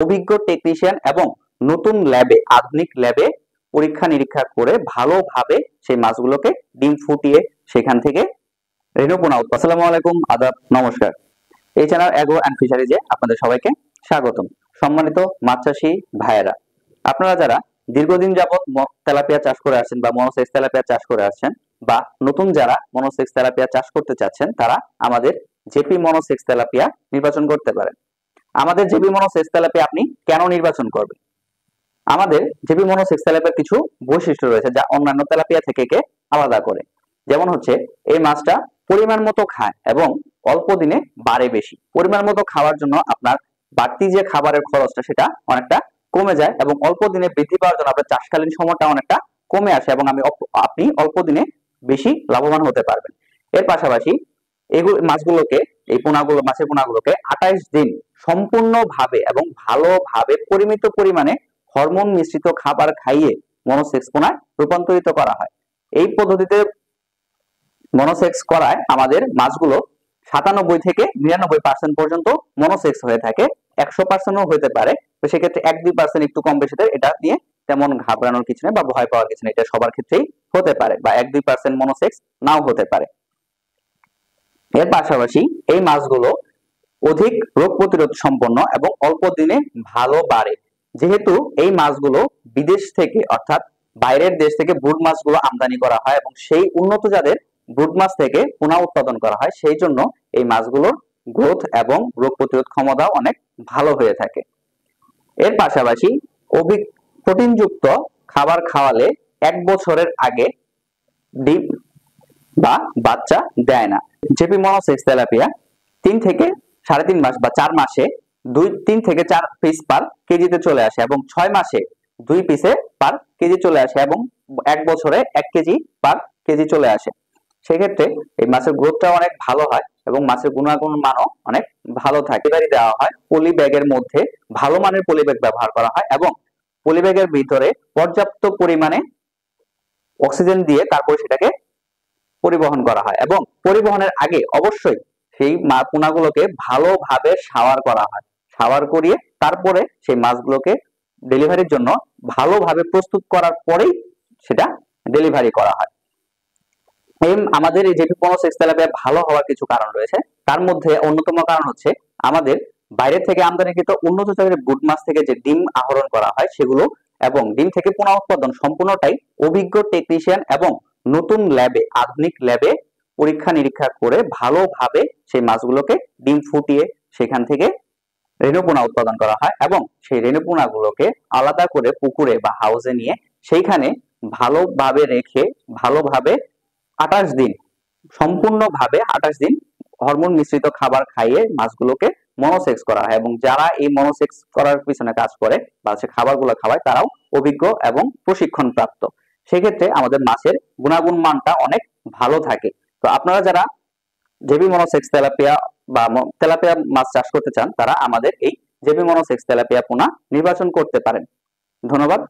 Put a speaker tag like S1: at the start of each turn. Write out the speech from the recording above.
S1: অভিজ্ঞ টেকনিশিয়ান এবং নতুন ল্যাবে, আধুনিক ল্যাবে পরীক্ষা নিরীক্ষা করে ভালোভাবে সেই মাছগুলোকে ডিম ফুটিয়ে সেখান থেকে রেণুপোনা উৎপাদন। আসসালামু আলাইকুম, আদাব, নমস্কার। এই চ্যানেল এগ্রো অ্যান্ড ফিশারিজে আপনাদের সবাইকে স্বাগতম। সম্মানিত মাছ চাষী ভাইয়েরা, আপনারা যারা দীর্ঘদিন যাবত তেলাপিয়া চাষ করে আসছেন বা মনোসেক্স তেলাপিয়া চাষ করে আসছেন, বা নতুন যারা মনোসেক্স তেলাপিয়া চাষ করতে চাচ্ছেন, তারা আমাদের জেপি মনোসেক্স তেলাপিয়া নির্বাচন করতে পারেন। আমাদের জেপি মনোসেক্স তেলাপিয়া আপনি কেন নির্বাচন করবেন? আমাদের জেপি মনোসেক্স তেলাপিয়ার কিছু বৈশিষ্ট্য রয়েছে যা অন্যান্য তেলাপিয়া থেকে আলাদা করে। যেমন হচ্ছে, এই মাছটা পরিমাণ মতো খায় এবং অল্প দিনে বাড়ে বেশি। পরিমাণ মতো খাওয়ার জন্য আপনার বাড়তি যে খাবারের খরচটা সেটা অনেকটা কমে যায় এবং অল্প দিনে বৃদ্ধি পাওয়ার জন্য আপনার চাষকালীন সময়টা অনেকটা কমে আসে এবং আপনি অল্প দিনে বেশি লাভবান হতে পারবেন। এর পাশাপাশি মাছগুলোকে, এই মাছের পোনাগুলোকে 28 দিন সম্পূর্ণভাবে এবং ভালোভাবে পরিমিত পরিমাণে হরমোন মিশ্রিত খাবার খাইয়ে মনোসেক্স পোনায় রূপান্তরিত করা হয়। এই পদ্ধতিতে মনোসেক্স করায় আমাদের মাছগুলো 97 থেকে 99% পর্যন্ত মনোসেক্স হয়ে থাকে। 100%ও হতে পারে। তো সেক্ষেত্রে 1-2% একটু কম বেশি, এটা নিয়ে তেমন ঘাবড়ানোর কিছু নেই বা ভয় পাওয়ার কিছু নেই। এটা সবার ক্ষেত্রেই হতে পারে, বা 1-2% মনোসেক্স নাও হতে পারে। এর পাশাপাশি এই মাছগুলো অধিক রোগ প্রতিরোধ সম্পন্ন এবং অল্প দিনে ভালো বাড়ে। যেহেতু এই মাছগুলো বিদেশ থেকে, অর্থাৎ বাইরের দেশ থেকে ব্রুড মাছগুলো আমদানি করা হয় এবং সেই উন্নত জাতের ব্রুড মাছ থেকে পোনা উৎপাদন করা হয়, সেই জন্য এই মাছগুলোর গ্রোথ এবং রোগ প্রতিরোধ ক্ষমতা অনেক ভালো হয়ে থাকে। এর পাশাপাশি প্রোটিনযুক্ত খাবার খাওয়ালে 1 বছরের আগে ডিম বা বাচ্চা দেয় না। জেপি মনোসেক্স তেলাপিয়া 3 থেকে 3.5 মাস বা 4 মাসে 3 থেকে 4 পিস পার কেজিতে চলে আসে এবং 6 মাসে 2 পিসে পার কেজি চলে আসে এবং 1 বছরে 1 কেজি পার কেজি চলে আসে। সেক্ষেত্রে এই মাছের গ্রোথটা অনেক ভালো হয় এবং মাছের গুণাগুণ মানও অনেক ভালো থাকে। ডেলিভারি দেওয়া হয় পলি ব্যাগের মধ্যে, ভালো মানের পলি ব্যাগ ব্যবহার করা হয় এবং পলি ব্যাগের ভিতরে পর্যাপ্ত পরিমাণে অক্সিজেন দিয়ে তারপর সেটাকে পরিবহন করা হয় এবং পরিবহনের আগে অবশ্যই সেই পোনাগুলোকে ভালোভাবে শাওয়ার করা হয়। শাওয়ার করিয়ে তারপরে সেই মাছগুলোকে ডেলিভারির জন্য ভালোভাবে প্রস্তুত করার পরেই সেটা ডেলিভারি করা হয়। আমাদের এই জেপি মনোসেক্স তেলাপিয়া ভালো হওয়ার কিছু কারণ রয়েছে। তার মধ্যে অন্যতম কারণ হচ্ছে, আমাদের বাইরে থেকে আমদানিকৃত উন্নত জাতের ব্রুড মাছ থেকে যে ডিম আহরণ করা হয় সেগুলো এবং ডিম থেকে পোনা উৎপাদন সম্পূর্ণটাই অভিজ্ঞ টেকনিশিয়ান এবং নতুন ল্যাবে, আধুনিক ল্যাবে পরীক্ষা নিরীক্ষা করে ভালোভাবে সেই মাছগুলোকে ডিম ফুটিয়ে সেখান থেকে রেণুপোনা উৎপাদন করা হয় এবং সেই রেণুপোনাগুলোকে আলাদা করে পুকুরে বা হাউসে নিয়ে সেইখানে ভালোভাবে রেখে ভালোভাবে 28 দিন, সম্পূর্ণভাবে 28 দিন হরমোন মিশ্রিত খাবার খাইয়ে মাছগুলোকে মনোসেক্স করা হয় এবং যারা এই মনোসেক্স করার পিছনে কাজ করে বা সে খাবারগুলো খাওয়ায় তারাও অভিজ্ঞ এবং প্রশিক্ষণ প্রাপ্ত। সেক্ষেত্রে আমাদের মাছের গুণাগুণ মানটা অনেক ভালো থাকে। তো আপনারা যারা জেপি মনোসেক্স তেলাপিয়া বা তেলাপিয়া মাছ চাষ করতে চান, তারা আমাদের এই জেপি মনোসেক্স তেলাপিয়া পোনা নির্বাচন করতে পারেন। ধন্যবাদ।